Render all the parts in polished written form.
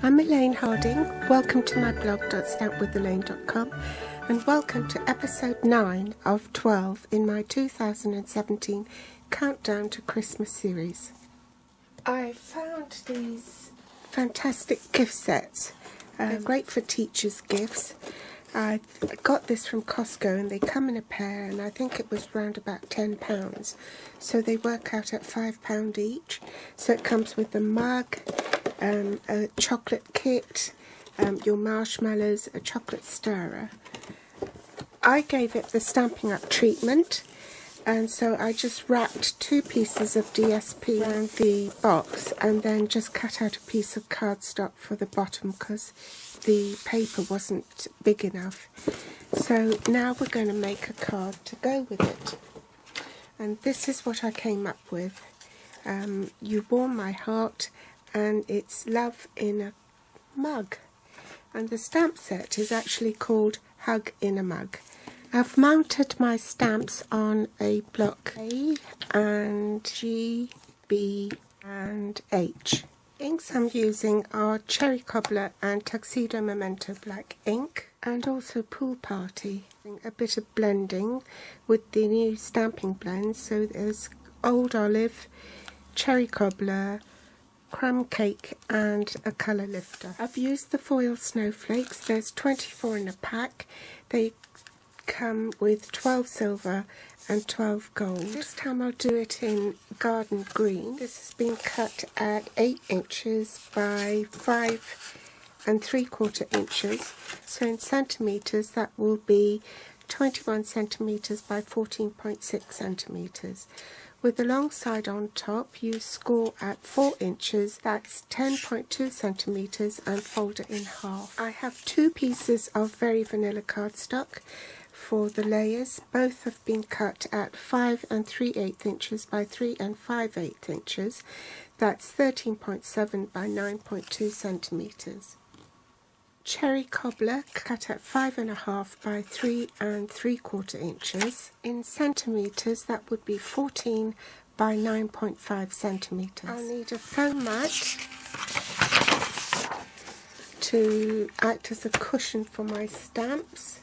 I'm Elaine Harding. Welcome to my blog .stampwithelaine.com and welcome to episode 9 of 12 in my 2017 Countdown to Christmas series. I found these fantastic gift sets. They're great for teachers' gifts. I got this from Costco and they come in a pair, and I think it was around about £10. So they work out at £5 each. So it comes with a mug, a chocolate kit, your marshmallows, a chocolate stirrer. I gave it the Stampin' Up treatment, and so I just wrapped 2 pieces of DSP around the box and then just cut out a piece of cardstock for the bottom because the paper wasn't big enough. So now we're going to make a card to go with it. And this is what I came up with. You warm my heart, and it's love in a mug. And the stamp set is actually called Hug in a Mug. I've mounted my stamps on a block A and G, B and H. Inks I'm using are Cherry Cobbler and Tuxedo Memento Black ink, and also Pool Party. A bit of blending with the new stamping blends, so there's Old Olive, Cherry Cobbler, Crumb Cake and a colour lifter. I've used the foil snowflakes. There's 24 in a pack. They come with 12 silver and 12 gold. This time I'll do it in garden green. This has been cut at 8 inches by 5 3/4 inches. So in centimetres that will be 21 centimetres by 14.6 centimetres. With the long side on top, you score at 4 inches, that's 10.2 centimetres, and fold it in half. I have 2 pieces of very vanilla cardstock for the layers. Both have been cut at 5 3/8 inches by 3 5/8 inches. That's 13.7 by 9.2 centimetres. Cherry Cobbler cut at 5.5 by 3 3/4 inches. In centimetres that would be 14 by 9.5 centimetres. I'll need a foam mat to act as a cushion for my stamps.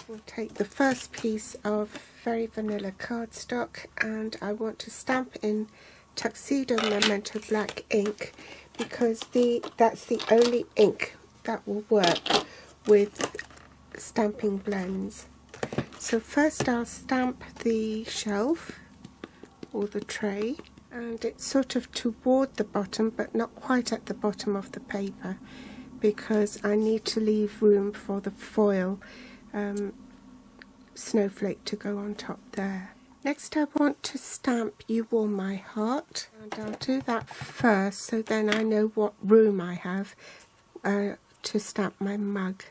We'll take the first piece of very vanilla cardstock, and I want to stamp in Tuxedo Memento Black ink because that's the only ink that will work with stamping blends. So first I'll stamp the shelf or the tray, and it's sort of toward the bottom but not quite at the bottom of the paper because I need to leave room for the foil snowflake to go on top there. Next I want to stamp You Warm My Heart, and I'll do that first so then I know what room I have to stamp my mug.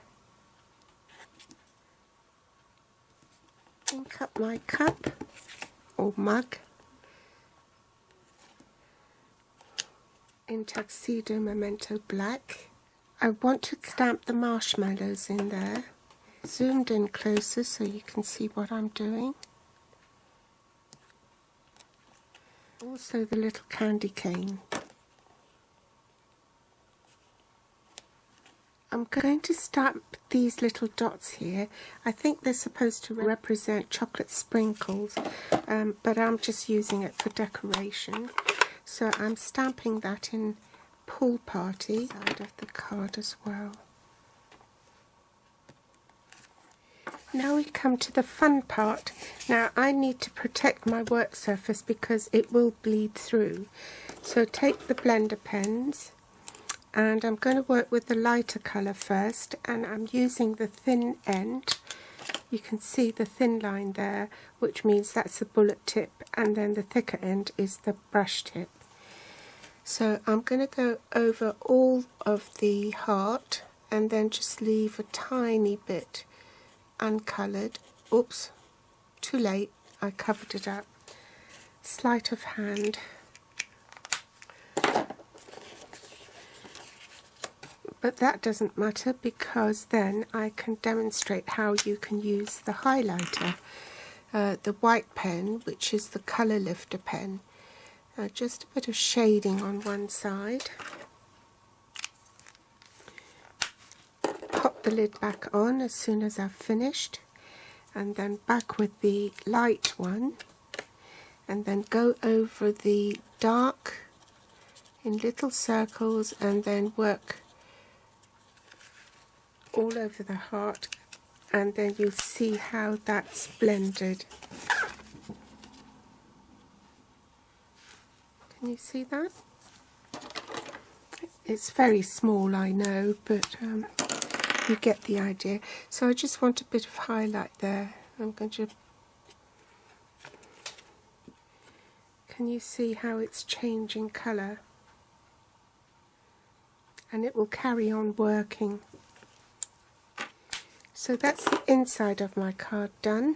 Ink up my cup or mug in Tuxedo Memento Black. I want to stamp the marshmallows in there. Zoomed in closer so you can see what I'm doing. Also the little candy cane. I'm going to stamp these little dots here. I think they're supposed to represent chocolate sprinkles, but I'm just using it for decoration. So I'm stamping that in Pool Party side of the card as well. Now we come to the fun part. Now I need to protect my work surface because it will bleed through. So take the blender pens, and I'm going to work with the lighter colour first, and I'm using the thin end. You can see the thin line there, which means that's the bullet tip, and then the thicker end is the brush tip. So I'm going to go over all of the heart and then just leave a tiny bit uncoloured. Oops, too late, I covered it up. Sleight of hand. But that doesn't matter because then I can demonstrate how you can use the highlighter, the white pen, which is the colour lifter pen. Just a bit of shading on one side. put the lid back on as soon as I've finished, and then back with the light one, and then go over the dark in little circles and then work all over the heart, and then you'll see how that's blended. Can you see that? It's very small, I know, but you get the idea. So I just want a bit of highlight there. I'm going to... Can you see how it's changing colour? And it will carry on working. So that's the inside of my card done.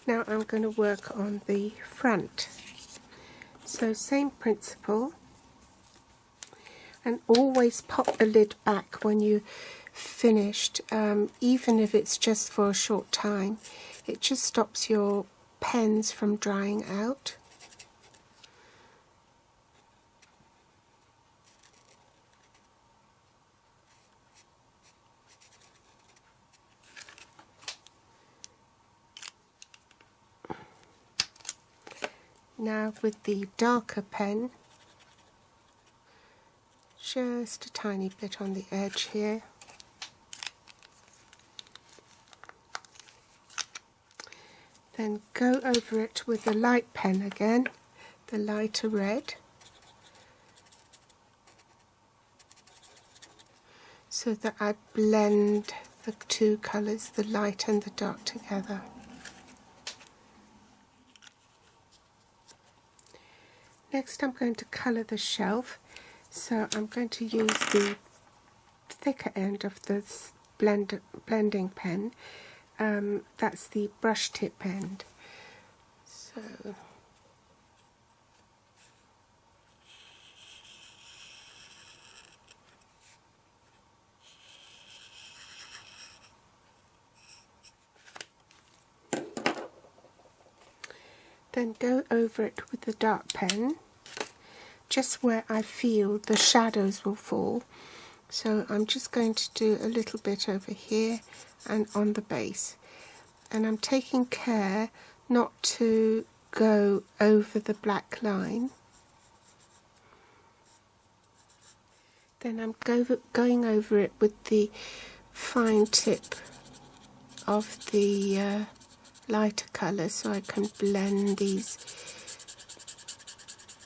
Now I'm going to work on the front. So same principle, and always pop the lid back when you finished, even if it's just for a short time. It just stops your pens from drying out. Now with the darker pen, just a tiny bit on the edge here. Then go over it with the light pen again, the lighter red, so that I blend the two colours, the light and the dark, together. Next I'm going to colour the shelf, so I'm going to use the thicker end of this blending pen. That's the brush tip end. So then go over it with the dark pen, just where I feel the shadows will fall. So I'm just going to do a little bit over here and on the base. And I'm taking care not to go over the black line. Then I'm going over it with the fine tip of the lighter colour, so I can blend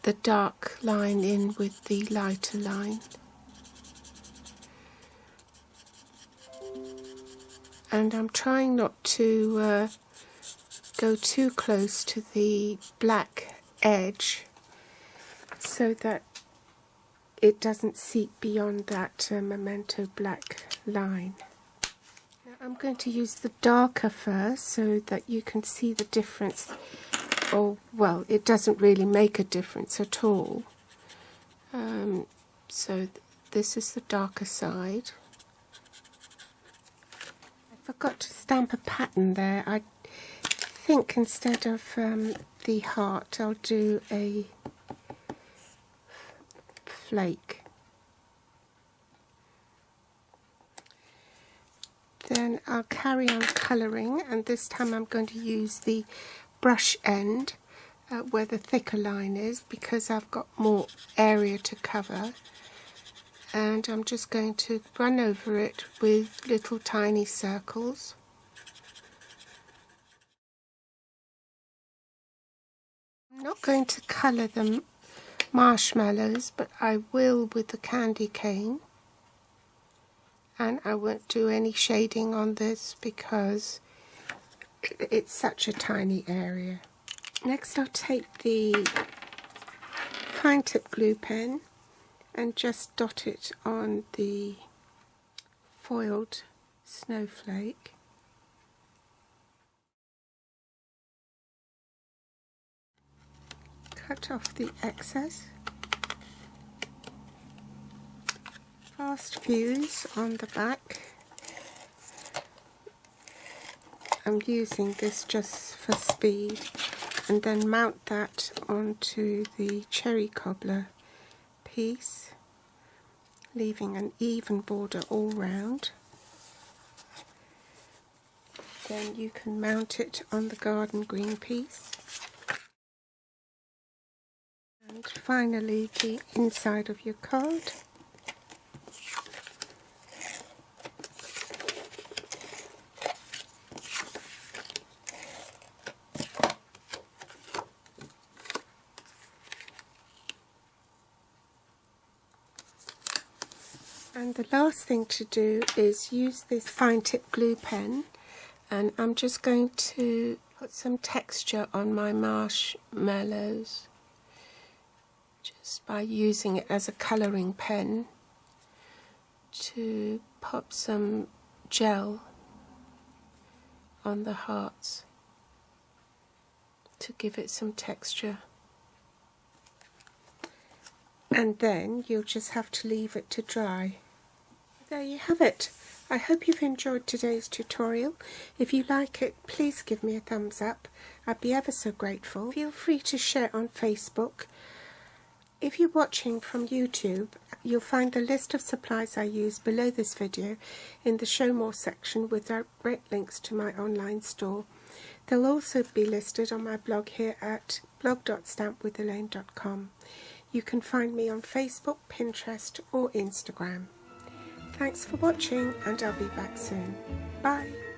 the dark line in with the lighter line. And I'm trying not to go too close to the black edge, so that it doesn't seep beyond that memento black line. Now I'm going to use the darker first, so that you can see the difference. Or, well, it doesn't really make a difference at all. So this is the darker side. I forgot to stamp a pattern there. I think instead of the heart, I'll do a flake. Then I'll carry on colouring, and this time I'm going to use the brush end where the thicker line is, because I've got more area to cover, and I'm just going to run over it with little tiny circles. I'm not going to colour the marshmallows, but I will with the candy cane, and I won't do any shading on this because it's such a tiny area. Next I'll take the fine tip glue pen and just dot it on the foiled snowflake. Cut off the excess. Fast fuse on the back. I'm using this just for speed, and then mount that onto the cherry cobbler piece, leaving an even border all round. then you can mount it on the garden green piece. And finally, the inside of your card. And the last thing to do is use this fine tip glue pen, and I'm just going to put some texture on my marshmallows just by using it as a colouring pen to pop some gel on the hearts to give it some texture. And then you'll just have to leave it to dry. There you have it. I hope you've enjoyed today's tutorial. If you like it, please give me a thumbs up. I'd be ever so grateful. Feel free to share on Facebook. If you're watching from YouTube, you'll find the list of supplies I use below this video in the Show More section with direct links to my online store. They'll also be listed on my blog here at blog.stampwithelaine.com. You can find me on Facebook, Pinterest or Instagram. Thanks for watching, and I'll be back soon. Bye!